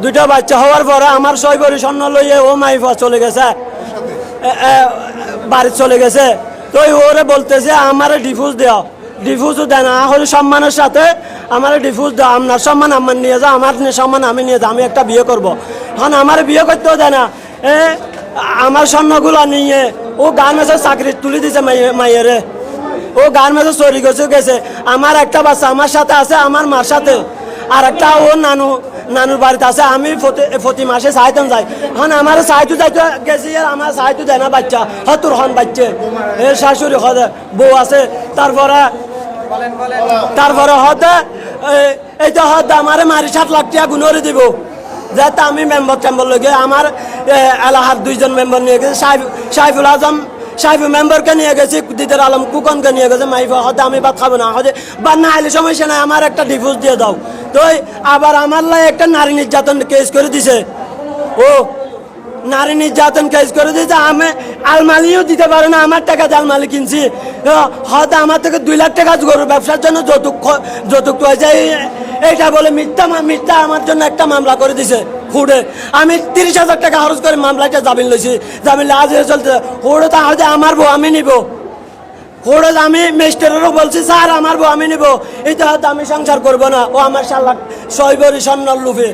দুইটা বাচ্চা হওয়ার পরে আমার 6 ভরি স্বর্ণ লইয়ে ও মাইফা চলে গেছে, বাড়ি চলে গেছে। তো ওরে বলতেছে আমার ডিভোর্স দেওয়া, ডিভোর্সও দেয় না, হলে সম্মানের সাথে আমার ডিভোর্স দেওয়া, আপনার সম্মান আমার নিয়ে যাও, আমার সম্মান আমি নিয়ে যাও, আমি একটা বিয়ে করবো। এখন আমার বিয়ে করতেও দেয় না, আমার স্বর্ণগুলো নিয়ে ও গার্মেন্টসের চাকরি তুলে দিছে মাইয়েরে, ও গার্মেন্টসে চুরি গেছে। আমার একটা বাচ্চা আমার সাথে আছে, আমার মার সাথে, আর একটা ও নানুর বাড়িতে আছে। আমি প্রতি মাসে চাইতাম যাই, এখন আমার চাইতো যাইতে গেছি, আমার চাইতো দেয় না বাচ্চা হতুর হন বাচ্চা, এর শাশুড়ি হতে বউ আছে। তারপরে হতে এইটা হতে আমার মারি 7 লাখ টাকা গুণরে দিব, যাতে আমি মেম্বার লগে আমার এলাহার 2জন মেম্বার নিয়ে গেছে, সাইফুল আজম সাইফুল মেম্বারকে নিয়ে গেছি, দিদার আলম কুকনকে নিয়ে গেছে। মাইফা হতে আমি ভাত খাবো না, হতে বা না এলে সমস্যা নাই, আমার একটা ডিভোর্স দিয়ে দাও। তো আবার আমার লাই একটা নারী নির্যাতন কেস করে দিছে, ও নারী নির্যাতন কেস করে দিয়েছে। আমি আলমালিও দিতে পারে না, আমার টাকা দিয়ে আলমালি কিনছি, হয়তো আমার থেকে 2 লাখ টাকা গরুর ব্যবসার জন্য যৌতুক হয়েছে। এইটা বলে মিথ্যা আমার জন্য একটা মামলা করে দিছে হুড়ে। আমি 30,000 টাকা খরচ করে মামলাটা জামিন লইছি, জামিন আজ চলতে হুড়ে। তাহলে আমার বউ আমি নিব, হুড়ে আমি মিস্টারেরও বলছি স্যার আমার বউ আমি নিব, এটা হয়তো আমি সংসার করবো না। ও আমার 7 লাখ 6 ভরি স্বর্ণ লুফে